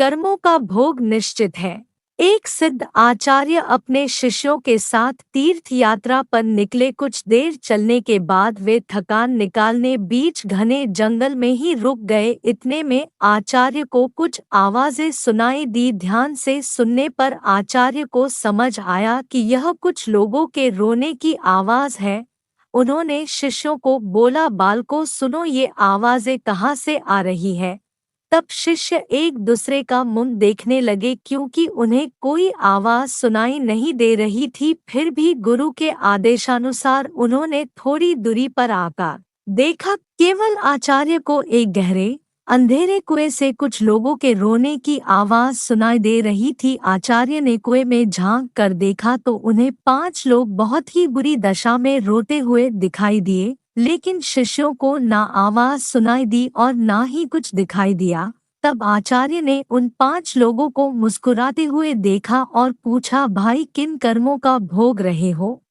कर्मों का भोग निश्चित है। एक सिद्ध आचार्य अपने शिष्यों के साथ तीर्थ यात्रा पर निकले। कुछ देर चलने के बाद वे थकान निकालने बीच घने जंगल में ही रुक गए। इतने में आचार्य को कुछ आवाजें सुनाई दी। ध्यान से सुनने पर आचार्य को समझ आया कि यह कुछ लोगों के रोने की आवाज है। उन्होंने शिष्यों को बोला, बालकों सुनो, ये आवाजें कहाँ से आ रही है। तब शिष्य एक दूसरे का मुंह देखने लगे क्योंकि उन्हें कोई आवाज सुनाई नहीं दे रही थी। फिर भी गुरु के आदेशानुसार उन्होंने थोड़ी दूरी पर आकर देखा। केवल आचार्य को एक गहरे अंधेरे कुएं से कुछ लोगों के रोने की आवाज सुनाई दे रही थी। आचार्य ने कुएं में झांक कर देखा तो उन्हें 5 लोग बहुत ही बुरी दशा में रोते हुए दिखाई दिए, लेकिन शिष्यों को ना आवाज सुनाई दी और ना ही कुछ दिखाई दिया। तब आचार्य ने उन 5 लोगों को मुस्कुराते हुए देखा और पूछा, भाई किन कर्मों का भोग रहे हो।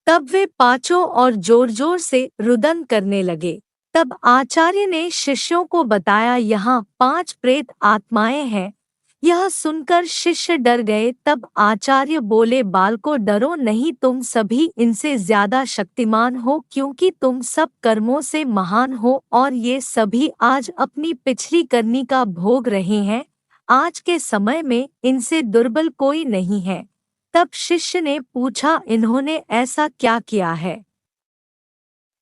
तब वे पांचों और जोर जोर से रुदन करने लगे। तब आचार्य ने शिष्यों को बताया, यहाँ 5 प्रेत आत्माएं हैं। यह सुनकर शिष्य डर गए। तब आचार्य बोले, बालकों डरो नहीं, तुम सभी इनसे ज्यादा शक्तिमान हो क्योंकि तुम सब कर्मों से महान हो और ये सभी आज अपनी पिछली करनी का भोग रहे हैं। आज के समय में इनसे दुर्बल कोई नहीं है। तब शिष्य ने पूछा, इन्होंने ऐसा क्या किया है।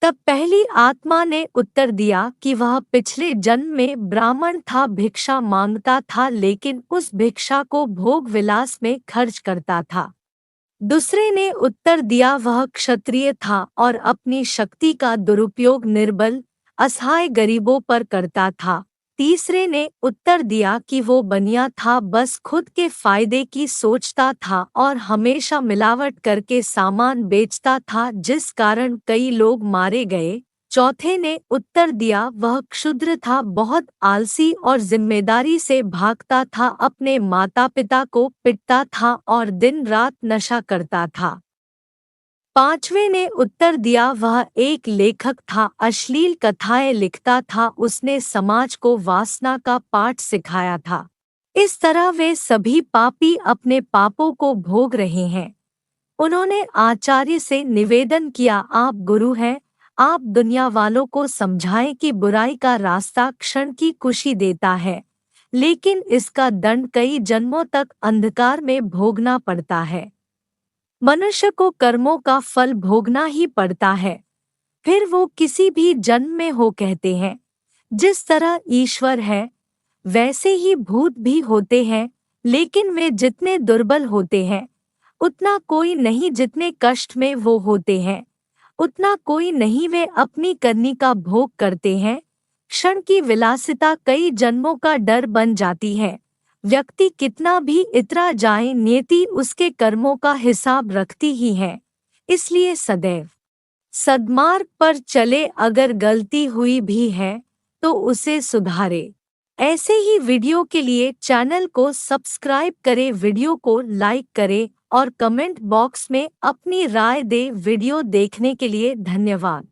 तब पहली आत्मा ने उत्तर दिया कि वह पिछले जन्म में ब्राह्मण था, भिक्षा मांगता था, लेकिन उस भिक्षा को भोग विलास में खर्च करता था। दूसरे ने उत्तर दिया, वह क्षत्रिय था और अपनी शक्ति का दुरुपयोग निर्बल असहाय गरीबों पर करता था। तीसरे ने उत्तर दिया कि वो बनिया था, बस खुद के फायदे की सोचता था और हमेशा मिलावट करके सामान बेचता था, जिस कारण कई लोग मारे गए। चौथे ने उत्तर दिया, वह क्षुद्र था, बहुत आलसी और जिम्मेदारी से भागता था, अपने माता पिता को पिटता था और दिन रात नशा करता था। पांचवें ने उत्तर दिया, वह एक लेखक था, अश्लील कथाएं लिखता था, उसने समाज को वासना का पाठ सिखाया था। इस तरह वे सभी पापी अपने पापों को भोग रहे हैं। उन्होंने आचार्य से निवेदन किया, आप गुरु हैं, आप दुनिया वालों को समझाएं कि बुराई का रास्ता क्षण की खुशी देता है, लेकिन इसका दंड कई जन्मों तक अंधकार में भोगना पड़ता है। मनुष्य को कर्मों का फल भोगना ही पड़ता है, फिर वो किसी भी जन्म में हो। कहते हैं, जिस तरह ईश्वर है वैसे ही भूत भी होते हैं, लेकिन वे जितने दुर्बल होते हैं उतना कोई नहीं, जितने कष्ट में वो होते हैं उतना कोई नहीं, वे अपनी करनी का भोग करते हैं। क्षण की विलासिता कई जन्मों का डर बन जाती है। व्यक्ति कितना भी इतरा जाए, नियति उसके कर्मों का हिसाब रखती ही है। इसलिए सदैव सद्मार्ग पर चले, अगर गलती हुई भी है तो उसे सुधारे। ऐसे ही वीडियो के लिए चैनल को सब्सक्राइब करें, वीडियो को लाइक करें और कमेंट बॉक्स में अपनी राय दें। वीडियो देखने के लिए धन्यवाद।